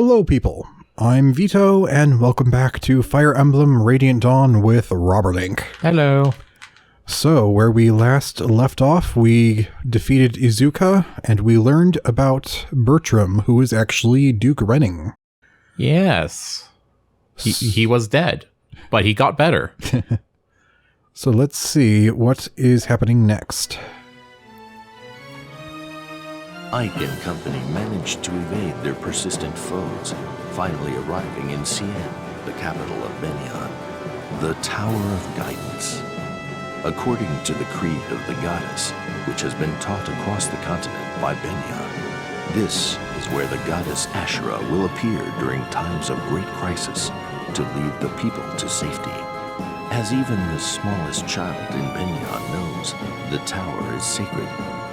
Hello, people. I'm Vito, and welcome back to Fire Emblem Radiant Dawn with Robberlink. Hello. So, where we last left off, we defeated Izuka, and we learned about Bertram, who is actually Duke Renning. Yes. He was dead, but he got better. So let's see what is happening next. Ike and company managed to evade their persistent foes, finally arriving in Sienne, the capital of Benyan, the Tower of Guidance. According to the creed of the goddess, which has been taught across the continent by Benyan, this is where the goddess Ashera will appear during times of great crisis to lead the people to safety. As even the smallest child in Benyan knows, the tower is sacred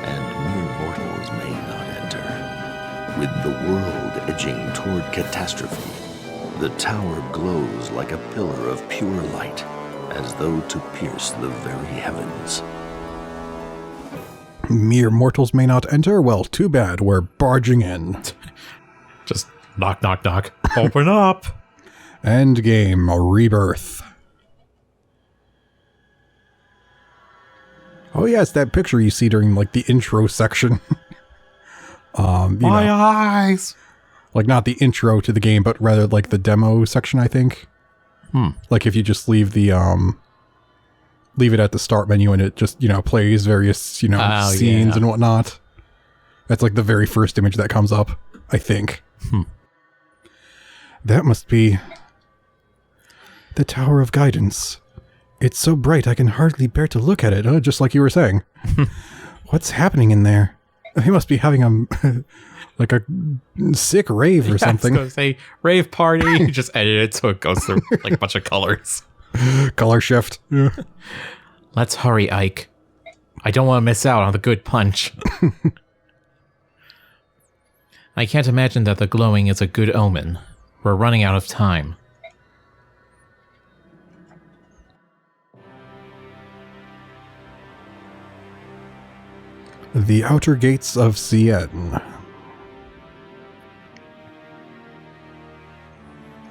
and mere mortals may not enter. With the world edging toward catastrophe, the tower glows like a pillar of pure light, as though to pierce the very heavens. Mere mortals may not enter? Well, too bad, we're barging in. Just knock, knock, knock. Open up! Endgame, a rebirth. Oh yes, that picture you see during like the intro section. My eyes! Like not the intro to the game, but rather like the demo section, I think. Like if you just leave the leave it at the start menu and it just, plays various, scenes and whatnot. That's like the very first image that comes up, I think. That must be the Tower of Guidance. It's so bright I can hardly bear to look at it, just like you were saying. What's happening in there? They must be having a like a sick rave or something. I was going to say, rave party. Just edit it so it goes through like a bunch of colors. Color shift. Yeah. Let's hurry, Ike. I don't want to miss out on the good punch. I can't imagine that the glowing is a good omen. We're running out of time. The outer gates of Sienne.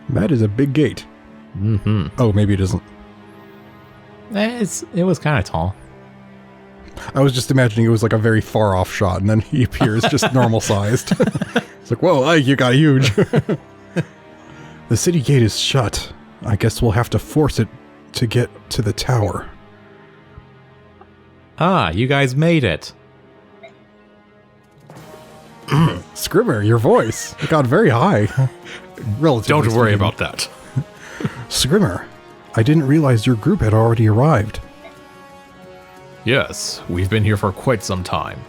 That is a big gate. Mm-hmm. Oh, maybe it isn't. It was kind of tall. I was just imagining it was like a very far off shot, and then he appears just normal sized. It's like, whoa, Ike, you got huge. The city gate is shut. I guess we'll have to force it to get to the tower. Ah, you guys made it. Scrimmer, your voice. It got very high. Relatively Don't worry speaking. about that. Scrimmer, I didn't realize your group had already arrived. Yes, we've been here for quite some time.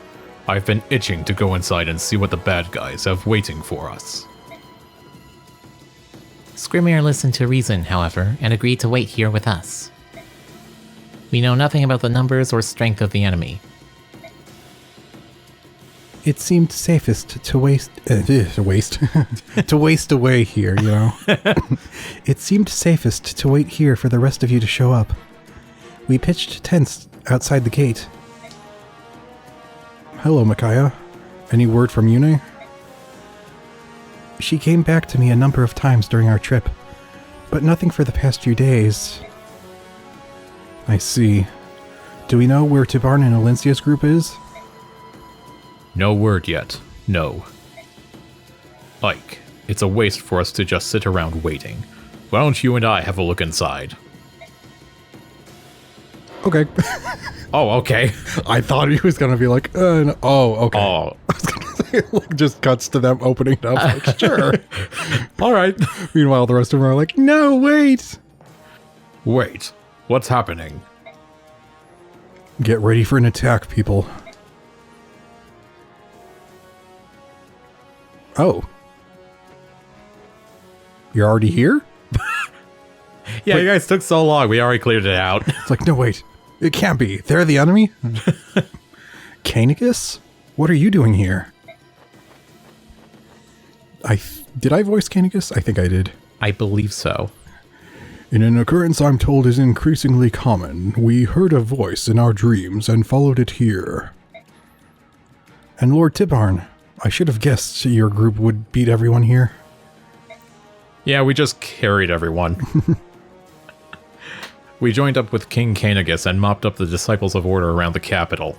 I've been itching to go inside and see what the bad guys have waiting for us. Scrimmer listened to reason, however, and agreed to wait here with us. We know nothing about the numbers or strength of the enemy. It seemed safest to waste to waste away here, It seemed safest to wait here for the rest of you to show up. We pitched tents outside the gate. Hello, Micaiah. Any word from Yune? She came back to me a number of times during our trip, but nothing for the past few days. I see. Do we know where Tibarn and Alencia's group is? No word yet. No. Ike, it's a waste for us to just sit around waiting. Why don't you and I have a look inside? Okay. Oh, okay. I thought he was going to be like, no. Oh, okay. Oh. I was going to say, like, just cuts to them opening it up. Like, sure. All right. Meanwhile, the rest of them are like, no, wait. Wait. What's happening? Get ready for an attack, people. Oh. You're already here? Yeah, Wait. you guys took so long. We already cleared it out. It's like, no, wait. It can't be. They're the enemy? Caineghis? What are you doing here? Did I voice Caineghis? I think I did. I believe so. In an occurrence I'm told is increasingly common, we heard a voice in our dreams and followed it here. And Lord Tibarn, I should have guessed your group would beat everyone here. Yeah, we just carried everyone. We joined up with King Caineghis and mopped up the Disciples of Order around the capital.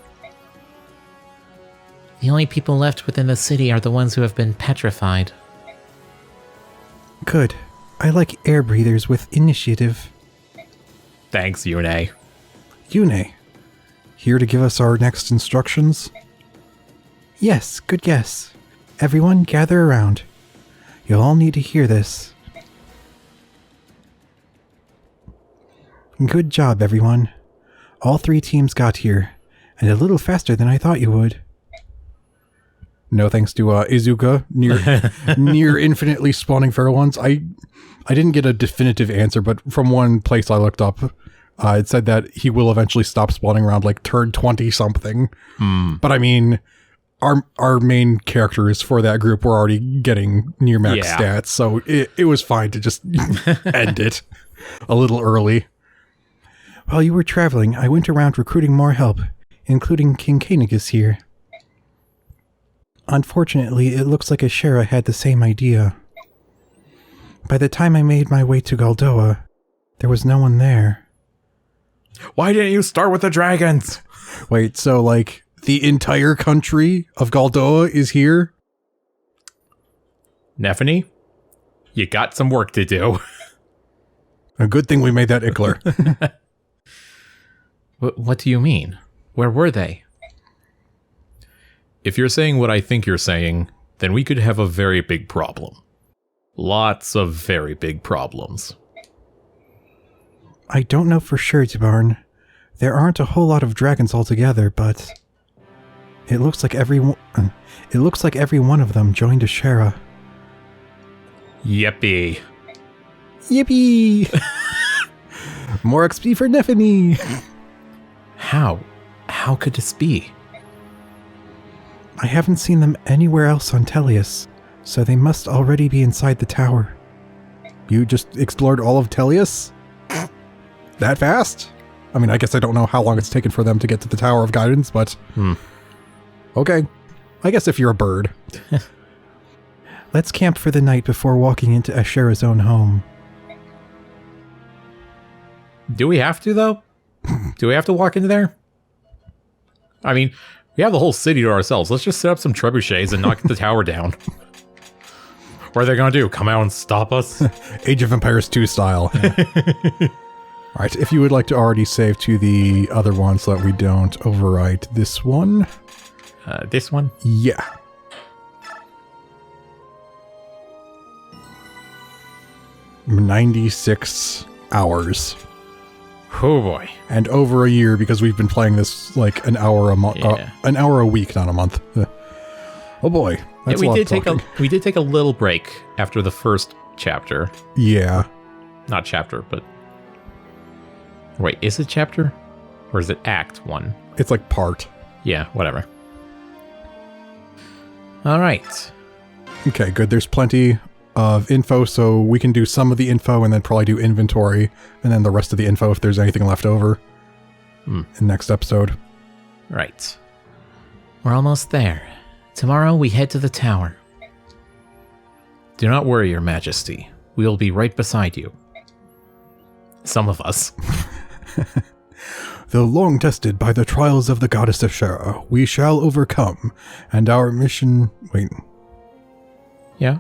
The only people left within the city are the ones who have been petrified. Good. I like air breathers with initiative. Thanks, Yune. Yune, here to give us our next instructions? Yes, good guess. Everyone gather around. You'll all need to hear this. Good job, everyone. All 3 teams got here, and a little faster than I thought you would. No thanks to Izuka, near infinitely spawning feral ones. I didn't get a definitive answer, but from one place I looked up, it said that he will eventually stop spawning around like turn 20-something. But I mean, our main characters for that group were already getting near max stats, so it was fine to just end it a little early. While you were traveling, I went around recruiting more help, including King Caineghis here. Unfortunately, it looks like Ashera had the same idea. By the time I made my way to Galdoa, there was no one there. Why didn't you start with the dragons? Wait, so like the entire country of Galdoa is here? Nephany, you got some work to do. A good thing we made that Ickler. What do you mean? Where were they? If you're saying what I think you're saying, then we could have a very big problem. Lots of very big problems. I don't know for sure, Tibarn. There aren't a whole lot of dragons altogether, but it looks like every one of them joined Ashera. Yippee. Yippee! More XP for Nephany! How? How could this be? I haven't seen them anywhere else on Tellius, so they must already be inside the tower. You just explored all of Tellius? That fast? I mean, I guess I don't know how long it's taken for them to get to the Tower of Guidance, but... Okay. I guess if you're a bird. Let's camp for the night before walking into Ashera's own home. Do we have to, though? Do we have to walk into there? I mean, we have the whole city to ourselves. Let's just set up some trebuchets and knock the tower down. What are they going to do? Come out and stop us? Age of Empires 2 style. Alright, if you would like to already save to the other one so that we don't overwrite this one. This one? Yeah. $96 hours. Oh boy. And over a year because we've been playing this like an hour a month, an hour a week, not a month. Oh boy. That's we did take a little break after the first chapter. Yeah. Not chapter, but wait, is it chapter? Or is it act 1? It's like part. Yeah, whatever. Alright. Okay, good. There's plenty of info, so we can do some of the info and then probably do inventory, and then the rest of the info if there's anything left over in next episode. Right. We're almost there. Tomorrow we head to the tower. Do not worry, Your Majesty. We will be right beside you. Some of us. Though long tested by the trials of the goddess Ashera, we shall overcome, and our mission... Wait. Yeah?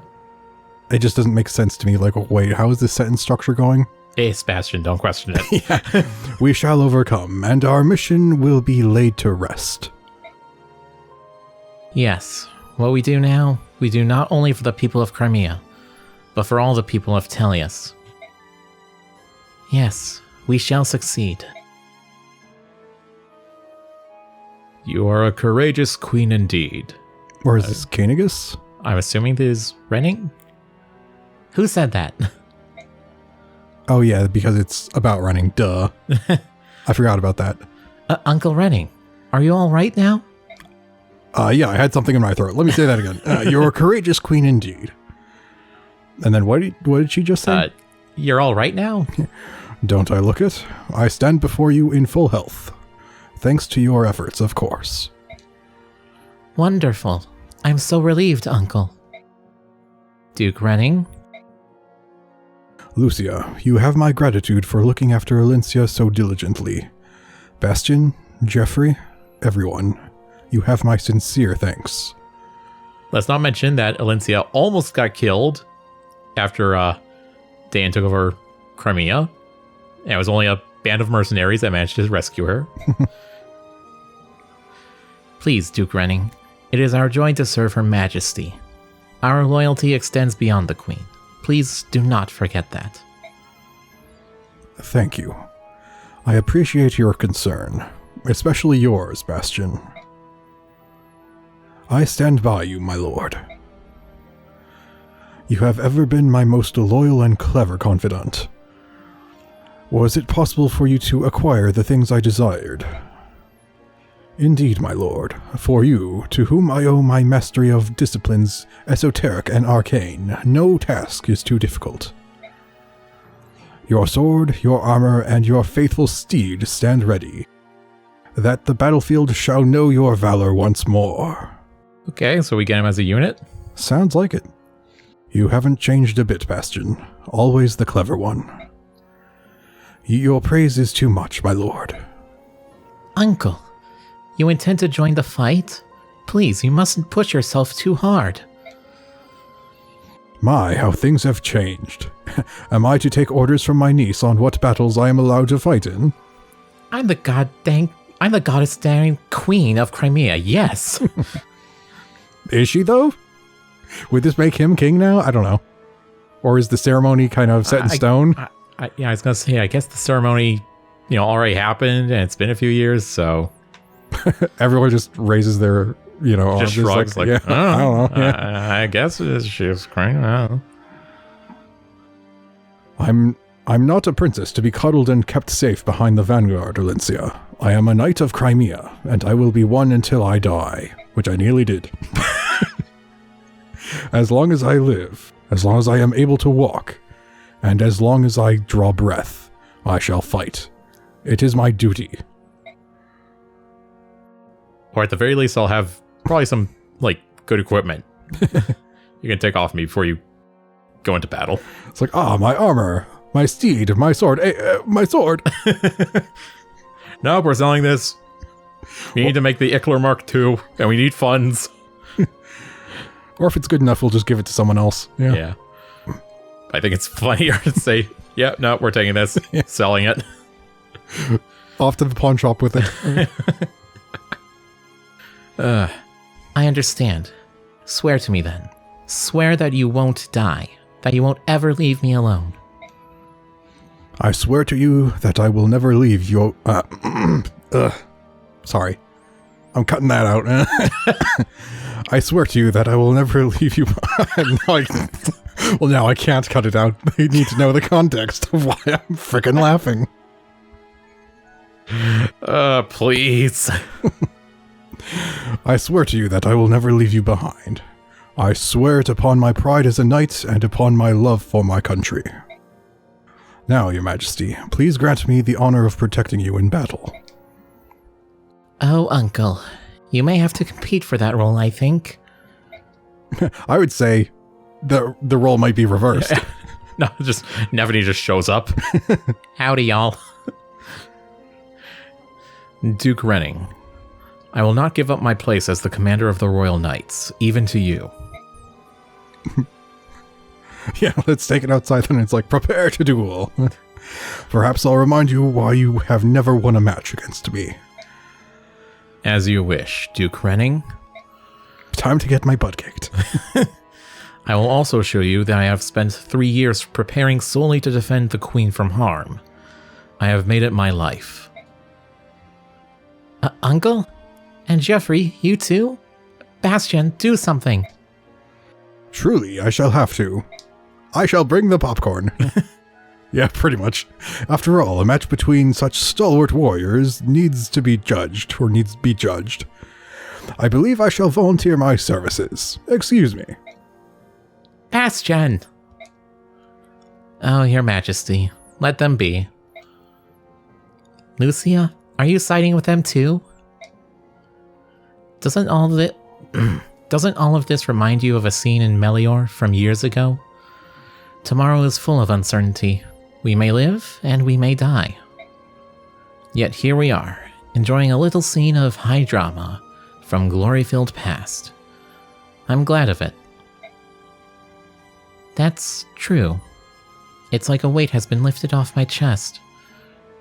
It just doesn't make sense to me. Like, wait, how is this sentence structure going? Hey, Sebastian, don't question it. Yeah. We shall overcome, and our mission will be laid to rest. Yes. What we do now, we do not only for the people of Crimea, but for all the people of Tellius. Yes, we shall succeed. You are a courageous queen indeed. Or is this Caineghis? I'm assuming this is Renning? Who said that? Oh yeah, because it's about running. Duh. I forgot about that. Uncle Renning, are you all right now? Yeah, I had something in my throat. Let me say that again. You're a courageous queen indeed. And then what did she just say? You're all right now? Don't I look it? I stand before you in full health. Thanks to your efforts, of course. Wonderful. I'm so relieved, Uncle. Duke Renning? Lucia, you have my gratitude for looking after Alencia so diligently. Bastion, Jeffrey, everyone, you have my sincere thanks. Let's not mention that Alencia almost got killed after Dan took over Crimea. And it was only a band of mercenaries that managed to rescue her. Please, Duke Renning, it is our joy to serve Her Majesty. Our loyalty extends beyond the Queen. Please do not forget that. Thank you. I appreciate your concern, especially yours, Bastion. I stand by you, my lord. You have ever been my most loyal and clever confidant. Was it possible for you to acquire the things I desired? Indeed, my lord, for you, to whom I owe my mastery of disciplines, esoteric and arcane, no task is too difficult. Your sword, your armor, and your faithful steed stand ready, that the battlefield shall know your valor once more. Okay, so we get him as a unit? Sounds like it. You haven't changed a bit, Bastion. Always the clever one. Your praise is too much, my lord. Uncle, you intend to join the fight? Please, you mustn't push yourself too hard. My, how things have changed. Am I to take orders from my niece on what battles I am allowed to fight in? I'm the goddess dang queen of Crimea, yes. Is she, though? Would this make him king now? I don't know. Or is the ceremony kind of set in stone? Yeah, I was going to say, I guess the ceremony, already happened, and it's been a few years, so... Everyone just raises their, just shrugs, yeah, I don't know. Yeah. I guess she's crying. I don't know. I'm not a princess to be cuddled and kept safe behind the vanguard, Alencia. I am a knight of Crimea, and I will be one until I die, which I nearly did. As long as I live, as long as I am able to walk, and as long as I draw breath, I shall fight. It is my duty. Or at the very least, I'll have probably some, good equipment you can take off me before you go into battle. It's like, my armor, my steed, my sword, my sword. No, we're selling this. We need to make the Ickler Mark II, and we need funds. Or if it's good enough, we'll just give it to someone else. Yeah. I think it's funnier to say, yeah, no, we're taking this, selling it. Off to the pawn shop with it. I understand. Swear to me then. Swear that you won't die. That you won't ever leave me alone. I swear to you that I will never leave you. Sorry. I'm cutting that out. I swear to you that I will never leave you behind. Well, now I can't cut it out. They need to know the context of why I'm freaking laughing. Please. I swear to you that I will never leave you behind. I swear it upon my pride as a knight and upon my love for my country. Now, Your Majesty, please grant me the honor of protecting you in battle. Oh, Uncle. You may have to compete for that role, I think. I would say the role might be reversed. No, just Nevany just shows up. Howdy, y'all. Duke Renning, I will not give up my place as the commander of the Royal Knights, even to you. Yeah, let's take it outside then. It's like, prepare to duel. Perhaps I'll remind you why you have never won a match against me. As you wish, Duke Renning. Time to get my butt kicked. I will also show you that I have spent 3 years preparing solely to defend the Queen from harm. I have made it my life. Uncle? And Jeffrey, you too? Bastion, do something. Truly, I shall have to. I shall bring the popcorn. Yeah, pretty much. After all, a match between such stalwart warriors needs to be judged. I believe I shall volunteer my services. Excuse me. Bastion! Oh, Your Majesty. Let them be. Lucia, are you siding with them too? Doesn't all of this remind you of a scene in Melior from years ago? Tomorrow is full of uncertainty. We may live and we may die. Yet here we are, enjoying a little scene of high drama from glory-filled past. I'm glad of it. That's true. It's like a weight has been lifted off my chest.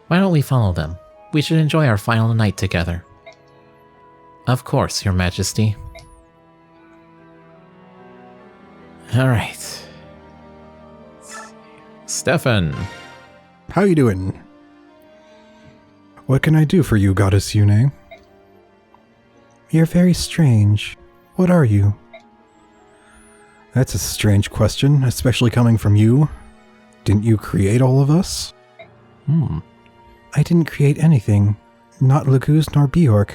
Why don't we follow them? We should enjoy our final night together. Of course, Your Majesty. All right. Stefan. How you doing? What can I do for you, Goddess Yune? You're very strange. What are you? That's a strange question, especially coming from you. Didn't you create all of us? I didn't create anything. Not Laguz nor Bjork.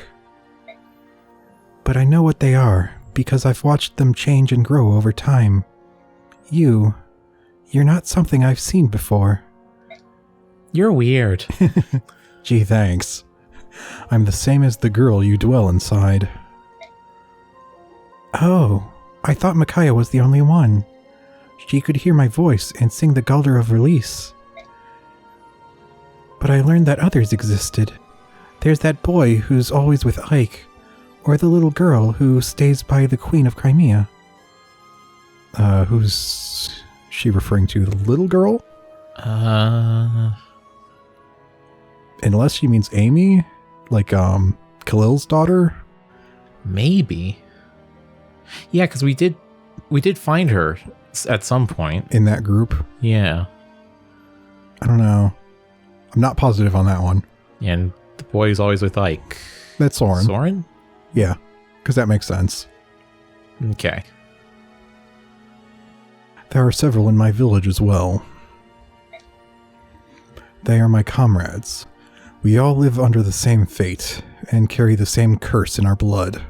But I know what they are, because I've watched them change and grow over time. You're not something I've seen before. You're weird. Gee, thanks. I'm the same as the girl you dwell inside. Oh, I thought Micaiah was the only one. She could hear my voice and sing the Gulder of Release. But I learned that others existed. There's that boy who's always with Ike, or the little girl who stays by the Queen of Crimea. Who's she referring to? The little girl? Unless she means Amy? Like, Khalil's daughter? Maybe. Yeah, because we did find her at some point. In that group? Yeah. I don't know. I'm not positive on that one. And the boy's always with Ike. That's Soren. Soren? Yeah, because that makes sense. Okay. There are several in my village as well. They are my comrades. We all live under the same fate, and carry the same curse in our blood.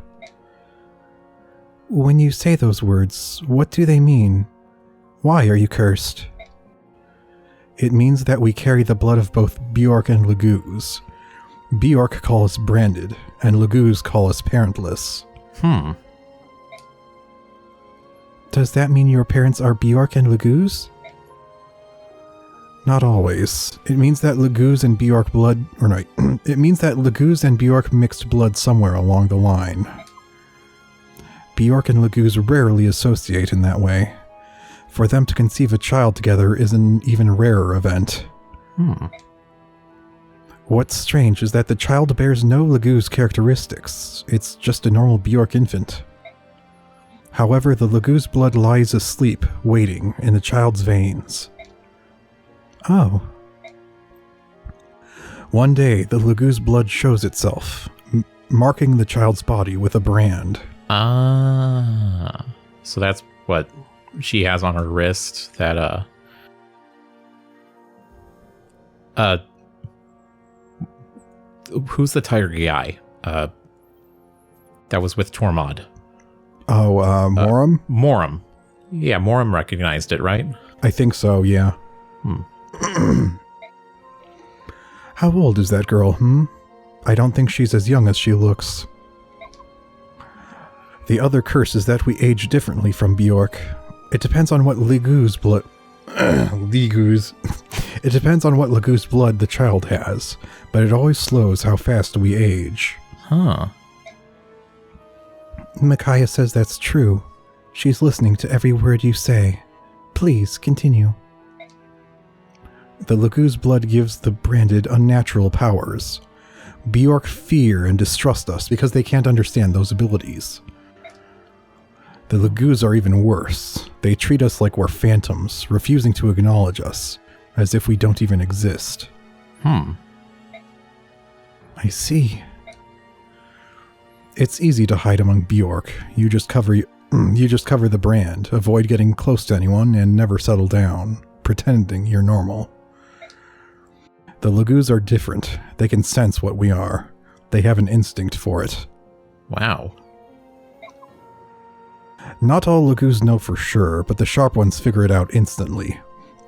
When you say those words, what do they mean? Why are you cursed? It means that we carry the blood of both Bjork and Laguz. Bjork call us branded, and Laguz call us parentless. Does that mean your parents are Bjork and Laguz? Not always. It means that Laguz and Bjork blood, or no, it means that Laguz and Bjork mixed blood somewhere along the line. Bjork and Laguz rarely associate in that way. For them to conceive a child together is an even rarer event. What's strange is that the child bears no Laguz characteristics. It's just a normal Bjork infant. However, the Laguz blood lies asleep, waiting, in the child's veins. Oh. One day, the Laguz blood shows itself, marking the child's body with a brand. So that's what she has on her wrist, that, who's the tiger guy, that was with Tormod? Oh, Moram? Moram. Yeah, Moram recognized it, right? I think so, yeah. How old is that girl, I don't think she's as young as she looks. The other curse is that we age differently from Bjork. It depends on what Laguz blood... Laguz. It depends on what Laguz blood the child has, but it always slows how fast we age. Micaiah says that's true. She's listening to every word you say. Please, continue. The Laguz blood gives the branded unnatural powers. Bjork fear and distrust us because they can't understand those abilities. The Laguz are even worse. They treat us like we're phantoms, refusing to acknowledge us, as if we don't even exist. I see. It's easy to hide among Bjork. You just cover the brand, avoid getting close to anyone, and never settle down, pretending you're normal. The Laguz are different. They can sense what we are. They have an instinct for it. Wow. Not all Laguz know for sure, but the sharp ones figure it out instantly.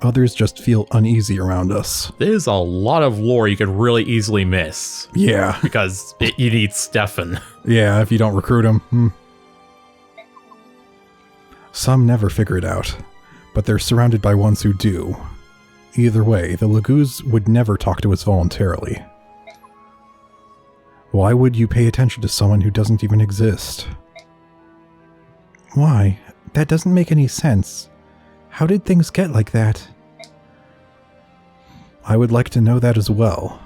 Others just feel uneasy around us. There's a lot of lore you could really easily miss. Yeah. Because you need Stefan. Yeah, if you don't recruit him. Some never figure it out. but they're surrounded by ones who do. Either way, the Laguz would never talk to us voluntarily. Why would you pay attention to someone who doesn't even exist? Why? That doesn't make any sense. How did things get like that? I would like to know that as well.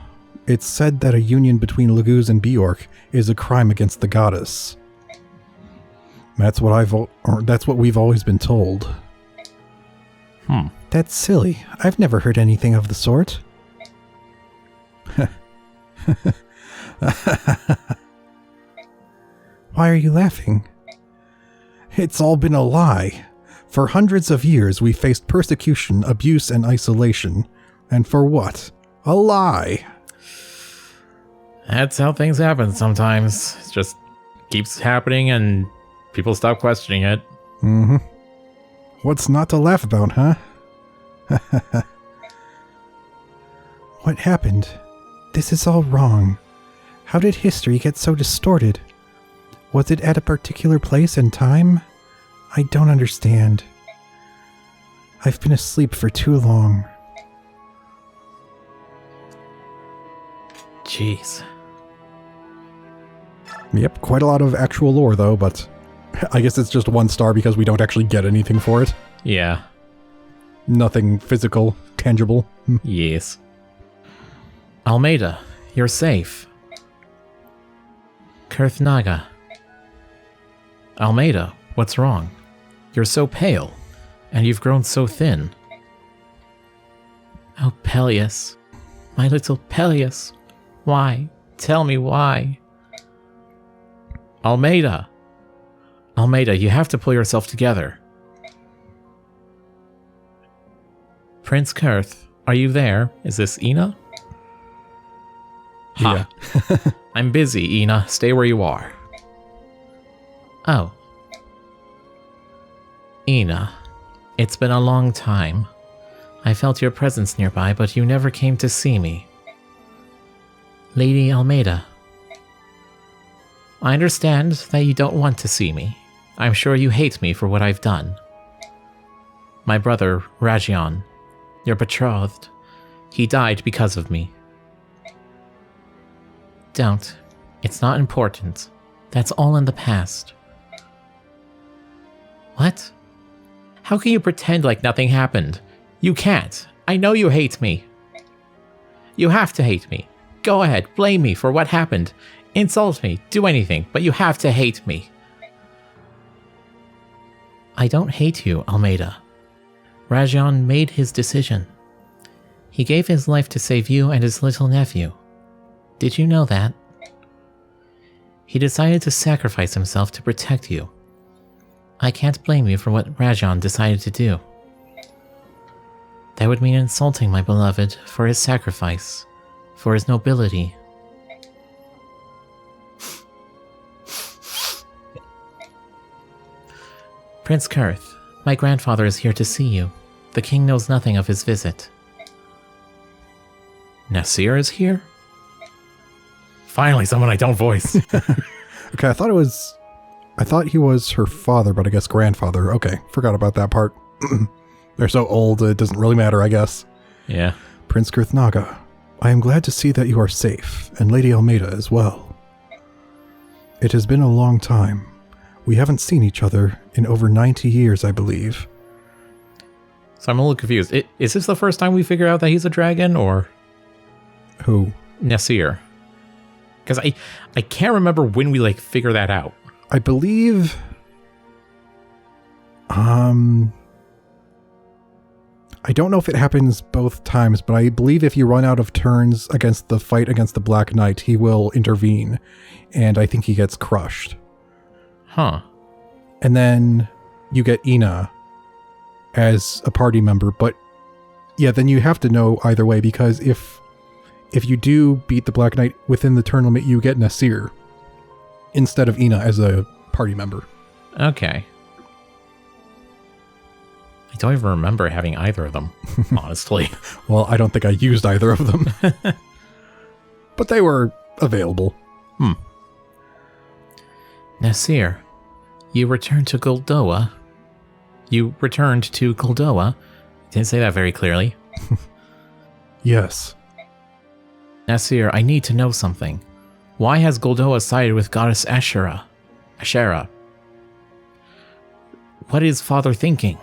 It's said that a union between Laguz and Bjork is a crime against the goddess. That's what we've always been told. That's silly. I've never heard anything of the sort. Why are you laughing? It's all been a lie. For hundreds of years we faced persecution, abuse, and isolation. And for what? A lie. That's how things happen sometimes. It just keeps happening and people stop questioning it. Mm-hmm. What's not to laugh about, huh? What happened? This is all wrong. How did history get so distorted? Was it at a particular place and time? I don't understand. I've been asleep for too long. Jeez. Yep, quite a lot of actual lore though, but I guess it's just 1 star because we don't actually get anything for it. Yeah. Nothing physical, tangible. Yes. Almeida, you're safe. Kurthnaga. Almeida, what's wrong? You're so pale, and you've grown so thin. Oh, Peleus. My little Peleus. Why? Tell me why. Almeida. Almeida, you have to pull yourself together. Prince Kurth, are you there? Is this Ina? Ha. Yeah. I'm busy, Ina. Stay where you are. Oh. Ina, it's been a long time. I felt your presence nearby, but you never came to see me. Lady Almeida. I understand that you don't want to see me. I'm sure you hate me for what I've done. My brother, Rajion, your betrothed, he died because of me. Don't. It's not important. That's all in the past. What? How can you pretend like nothing happened? You can't. I know you hate me. You have to hate me. Go ahead, blame me for what happened. Insult me, do anything, but you have to hate me. I don't hate you, Almeida. Rajion made his decision. He gave his life to save you and his little nephew. Did you know that? He decided to sacrifice himself to protect you. I can't blame you for what Rajion decided to do. That would mean insulting my beloved for his sacrifice, for his nobility. Prince Kurth, my grandfather is here to see you. The king knows nothing of his visit. Nasir is here? Finally, someone I don't voice. Okay, I thought he was her father, but I guess grandfather. Okay, forgot about that part. They're so old, it doesn't really matter, I guess. Yeah. Prince Kurthnaga, I am glad to see that you are safe, and Lady Almeida as well. It has been a long time. We haven't seen each other in over 90 years, I believe. So I'm a little confused. Is this the first time we figure out that he's a dragon, or? Who? Nasir. Because I can't remember when we, figure that out. I believe... I don't know if it happens both times, but I believe if you run out of turns against the fight against the Black Knight, he will intervene, and I think he gets crushed. Huh. And then you get Ina as a party member, but yeah, then you have to know either way, because if you do beat the Black Knight within the turn limit, you get Nasir instead of Ina as a party member. Okay. I don't even remember having either of them, honestly. Well, I don't think I used either of them. But they were available. Nasir, you returned to Goldoa? You returned to Goldoa. Didn't say that very clearly. Yes. Nasir, I need to know something. Why has Goldoa sided with goddess Ashera? What is Father thinking?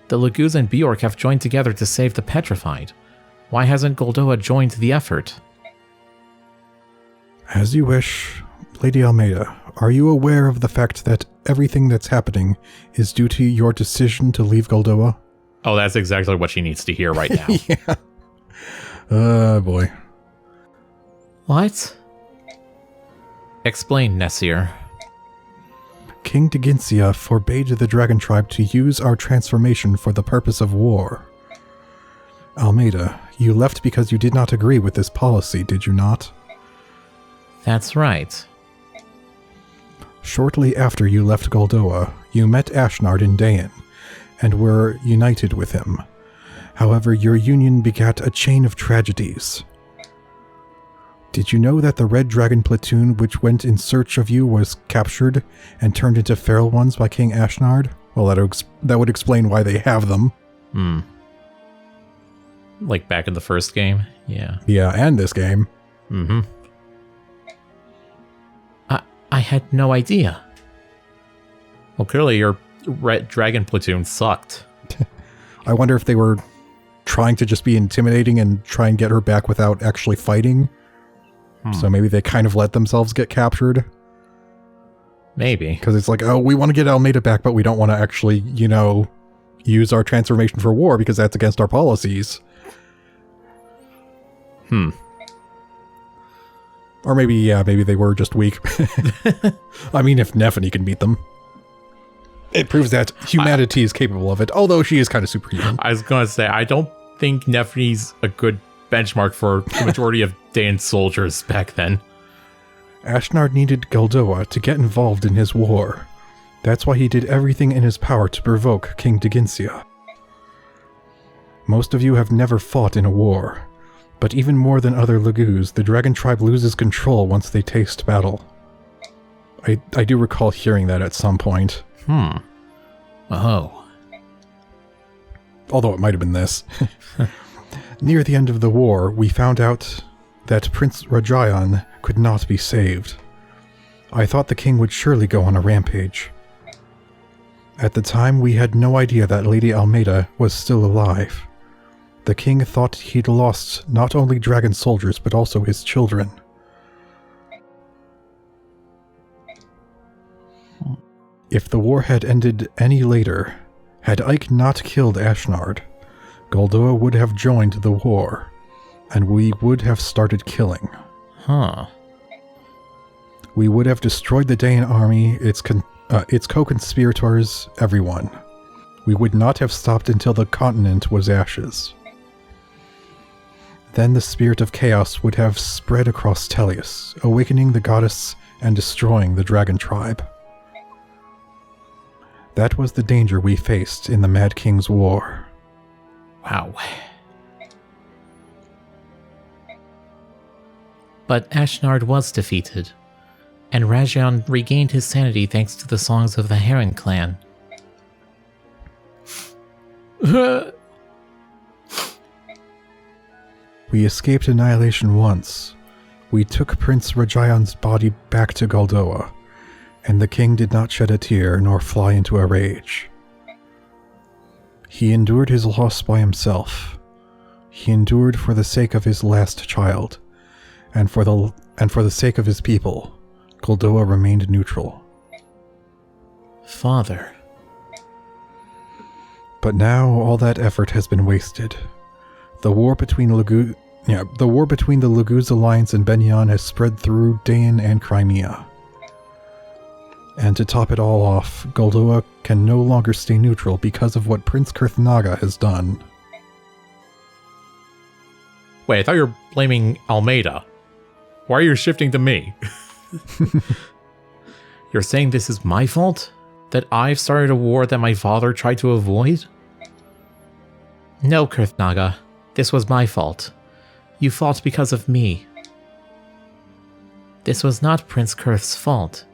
The Laguz and Bjork have joined together to save the Petrified. Why hasn't Goldoa joined the effort? As you wish, Lady Almeida. Are you aware of the fact that everything that's happening is due to your decision to leave Goldoa? Oh, that's exactly what she needs to hear right now. Yeah. Boy. What? Explain, Nasir. King Caineghis forbade the Dragon Tribe to use our transformation for the purpose of war. Almeida, you left because you did not agree with this policy, did you not? That's right. Shortly after you left Goldoa, you met Ashnard in Dayan, and were united with him. However, your union begat a chain of tragedies. Did you know that the Red Dragon platoon which went in search of you was captured and turned into feral ones by King Ashnard? Well, that would explain why they have them. Like back in the first game? Yeah. Yeah, and this game. Mm-hmm. I had no idea. Well, clearly your Red Dragon platoon sucked. I wonder if they were trying to just be intimidating and try and get her back without actually fighting. So maybe they kind of let themselves get captured. Maybe. Because it's like, oh, we want to get Almeida back, but we don't want to actually, use our transformation for war because that's against our policies. Or maybe they were just weak. I mean, if Nephany can beat them. It proves that humanity is capable of it, although she is kind of superhuman. I was going to say, I don't think Nephany's a good benchmark for the majority of Dayan soldiers back then. Ashnard needed Goldoa to get involved in his war. That's why he did everything in his power to provoke King Caineghis. Most of you have never fought in a war, but even more than other Laguz, the Dragon Tribe loses control once they taste battle. I do recall hearing that at some point. Oh. Although it might have been this. Near the end of the war, we found out that Prince Rajayan could not be saved. I thought the king would surely go on a rampage. At the time, we had no idea that Lady Almeida was still alive. The king thought he'd lost not only dragon soldiers, but also his children. If the war had ended any later, had Ike not killed Ashnard, Goldoa would have joined the war, and we would have started killing. We would have destroyed the Dayan army, its co-conspirators, everyone. We would not have stopped until the continent was ashes. Then the spirit of chaos would have spread across Tellius, awakening the goddess and destroying the Dragon Tribe. That was the danger we faced in the Mad King's War. Wow. But Ashnard was defeated, and Rajan regained his sanity thanks to the songs of the Heron clan. We escaped annihilation once. We took Prince Rajayan's body back to Goldoa, and the king did not shed a tear nor fly into a rage. He endured his loss by himself. He endured for the sake of his last child, and for the sake of his people, Goldoa remained neutral. Father. But now all that effort has been wasted. The war between the Laguz Alliance and Benyan has spread through Dayan and Crimea. And to top it all off, Goldoa can no longer stay neutral because of what Prince Caineghis has done. Wait, I thought you were blaming Almeida. Why are you shifting to me? You're saying this is my fault? That I've started a war that my father tried to avoid? No, Caineghis. This was my fault. You fought because of me. This was not Prince Kurth's fault,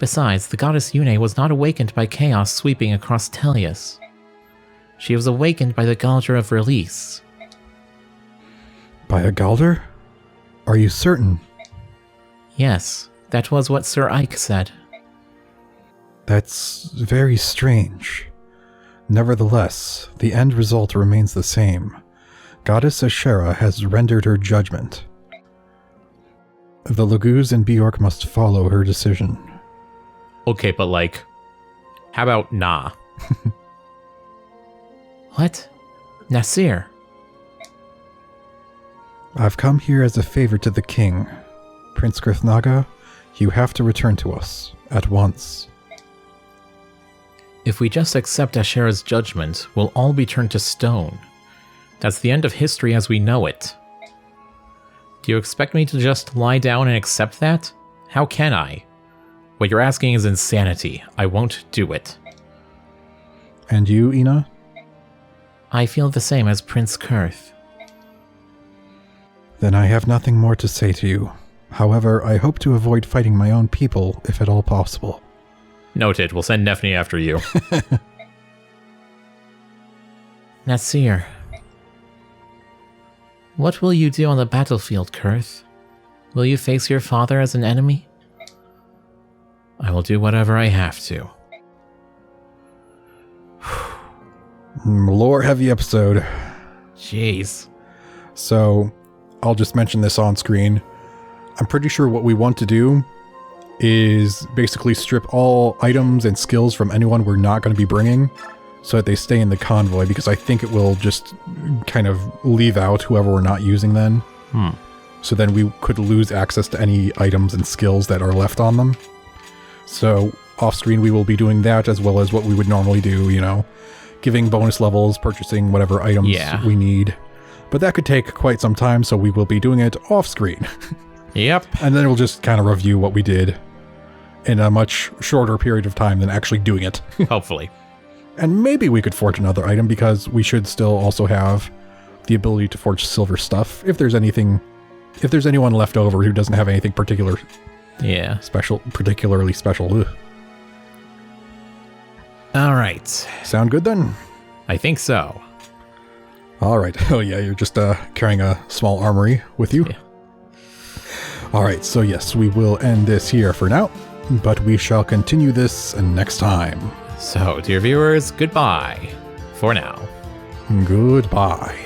Besides, the goddess Yune was not awakened by chaos sweeping across Tellius. She was awakened by the Galder of Release. By a Galder? Are you certain? Yes, that was what Sir Ike said. That's very strange. Nevertheless, the end result remains the same. Goddess Ashera has rendered her judgment. The Laguz and Bjork must follow her decision. Okay, but like, how about nah? What? Nasir? I've come here as a favor to the king. Prince Gurthnaga, you have to return to us, at once. If we just accept Ashera's judgment, we'll all be turned to stone. That's the end of history as we know it. Do you expect me to just lie down and accept that? How can I? What you're asking is insanity. I won't do it. And you, Ina? I feel the same as Prince Kurth. Then I have nothing more to say to you. However, I hope to avoid fighting my own people, if at all possible. Noted. We'll send Nefni after you. Nasir. What will you do on the battlefield, Kurth? Will you face your father as an enemy? I will do whatever I have to. Lore-heavy episode. Jeez. So, I'll just mention this on screen. I'm pretty sure what we want to do is basically strip all items and skills from anyone we're not going to be bringing so that they stay in the convoy, because I think it will just kind of leave out whoever we're not using then. So then we could lose access to any items and skills that are left on them. So off screen we will be doing that, as well as what we would normally do, you know, giving bonus levels, purchasing whatever items we need. But that could take quite some time, so we will be doing it off screen. Yep. And then we'll just kind of review what we did in a much shorter period of time than actually doing it. Hopefully. And maybe we could forge another item, because we should still also have the ability to forge silver stuff if there's anything, if there's anyone left over who doesn't have anything particularly special. Ugh. All right. Sound good then? I think so. All right. Oh yeah, you're just carrying a small armory with you. Yeah. All right. So yes, we will end this here for now, but we shall continue this next time. So, dear viewers, goodbye for now. Goodbye.